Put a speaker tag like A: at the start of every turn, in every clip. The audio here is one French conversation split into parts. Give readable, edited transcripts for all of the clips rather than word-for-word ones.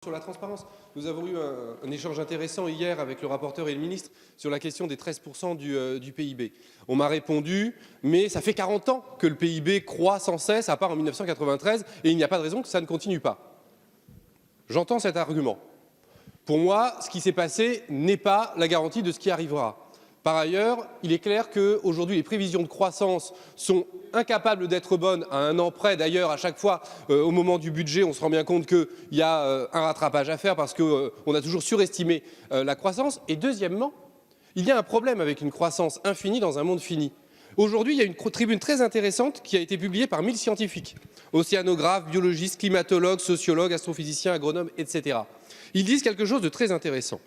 A: Sur la transparence, nous avons eu un échange intéressant hier avec le rapporteur et le ministre sur la question des 13% du PIB. On m'a répondu, mais ça fait 40 ans que le PIB croît sans cesse, à part en 1993, et il n'y a pas de raison que ça ne continue pas. J'entends cet argument. Pour moi, ce qui s'est passé n'est pas la garantie de ce qui arrivera. Par ailleurs, il est clair qu'aujourd'hui, les prévisions de croissance sont incapables d'être bonnes à un an près. D'ailleurs, à chaque fois, au moment du budget, on se rend bien compte qu'il y a un rattrapage à faire parce qu'on a toujours surestimé la croissance. Et deuxièmement, il y a un problème avec une croissance infinie dans un monde fini. Aujourd'hui, il y a une tribune très intéressante qui a été publiée par 1000 scientifiques, océanographes, biologistes, climatologues, sociologues, astrophysiciens, agronomes, etc. Ils disent quelque chose de très intéressant.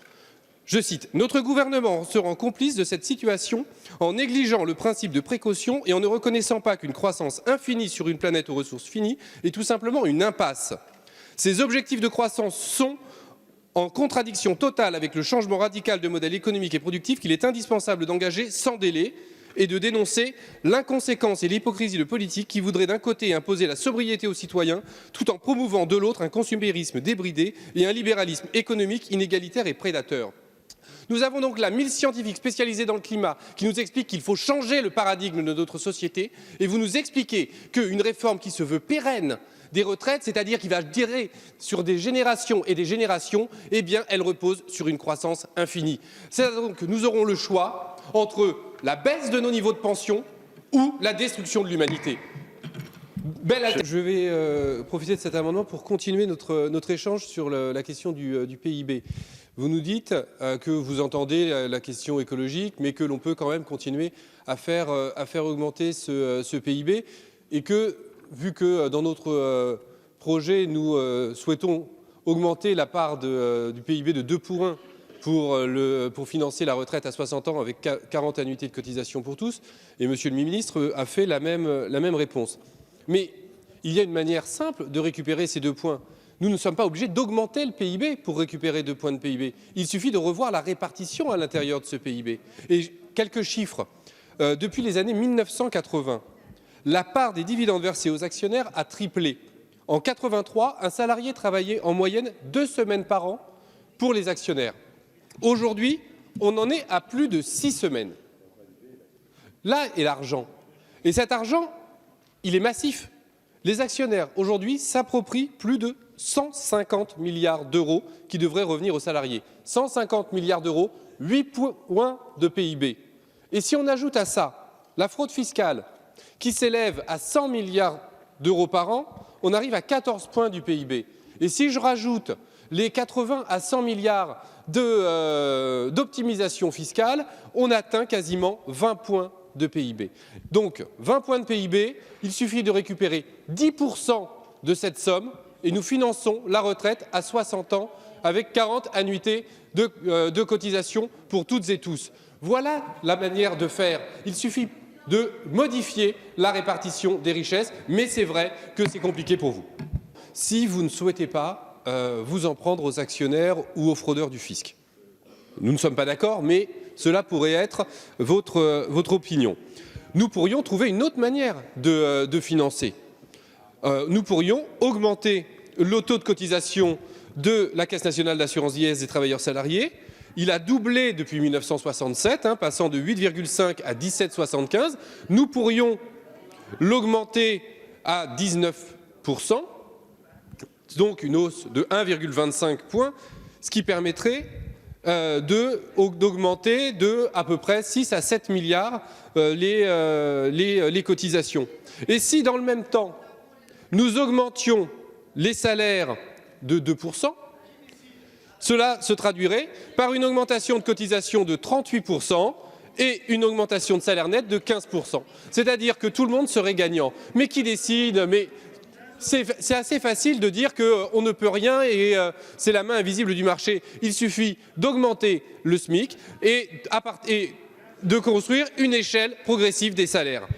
A: Je cite, « Notre gouvernement se rend complice de cette situation en négligeant le principe de précaution et en ne reconnaissant pas qu'une croissance infinie sur une planète aux ressources finies est tout simplement une impasse. Ces objectifs de croissance sont en contradiction totale avec le changement radical de modèle économique et productif qu'il est indispensable d'engager sans délai et de dénoncer l'inconséquence et l'hypocrisie de politiques qui voudraient d'un côté imposer la sobriété aux citoyens tout en promouvant de l'autre un consumérisme débridé et un libéralisme économique inégalitaire et prédateur. » Nous avons donc là 1000 scientifiques spécialisés dans le climat qui nous expliquent qu'il faut changer le paradigme de notre société et vous nous expliquez qu'une réforme qui se veut pérenne des retraites, c'est-à-dire qui va durer sur des générations et des générations, eh bien elle repose sur une croissance infinie. C'est donc que nous aurons le choix entre la baisse de nos niveaux de pension ou la destruction de l'humanité. Je vais profiter de cet amendement pour continuer notre échange sur la question du PIB. Vous nous dites que vous entendez la question écologique, mais que l'on peut quand même continuer à faire augmenter ce PIB et que, vu que dans notre projet, nous souhaitons augmenter la part du PIB de 2 pour 1 pour financer la retraite à 60 ans avec 40 annuités de cotisation pour tous, et Monsieur le ministre a fait la même réponse. Mais il y a une manière simple de récupérer ces 2 points. Nous ne sommes pas obligés d'augmenter le PIB pour récupérer 2 points de PIB. Il suffit de revoir la répartition à l'intérieur de ce PIB. Et quelques chiffres. Depuis les années 1980, la part des dividendes versés aux actionnaires a triplé. En 1983, un salarié travaillait en moyenne 2 semaines par an pour les actionnaires. Aujourd'hui, on en est à plus de 6 semaines. Là est l'argent. Et cet argent, il est massif. Les actionnaires, aujourd'hui, s'approprient plus de 150 milliards d'euros qui devraient revenir aux salariés. 150 milliards d'euros, 8 points de PIB. Et si on ajoute à ça la fraude fiscale qui s'élève à 100 milliards d'euros par an, on arrive à 14 points du PIB. Et si je rajoute les 80 à 100 milliards d'optimisation fiscale, on atteint quasiment 20 points de PIB. Donc 20 points de PIB, il suffit de récupérer 10% de cette somme et nous finançons la retraite à 60 ans avec 40 annuités de cotisation pour toutes et tous. Voilà la manière de faire. Il suffit de modifier la répartition des richesses, mais c'est vrai que c'est compliqué pour vous. Si vous ne souhaitez pas vous en prendre aux actionnaires ou aux fraudeurs du fisc. Nous ne sommes pas d'accord, mais cela pourrait être votre opinion. Nous pourrions trouver une autre manière de financer. Nous pourrions augmenter le taux de cotisation de la Caisse nationale d'assurance vieillesse des travailleurs salariés. Il a doublé depuis 1967, passant de 8,5 à 17,75. Nous pourrions l'augmenter à 19%, donc une hausse de 1,25 points, ce qui permettrait d'augmenter de à peu près 6 à 7 milliards les cotisations. Et si dans le même temps, nous augmentions les salaires de 2%, cela se traduirait par une augmentation de cotisation de 38% et une augmentation de salaire net de 15%. C'est-à-dire que tout le monde serait gagnant. Mais qui décide ? C'est assez facile de dire qu'on ne peut rien et c'est la main invisible du marché. Il suffit d'augmenter le SMIC et de construire une échelle progressive des salaires.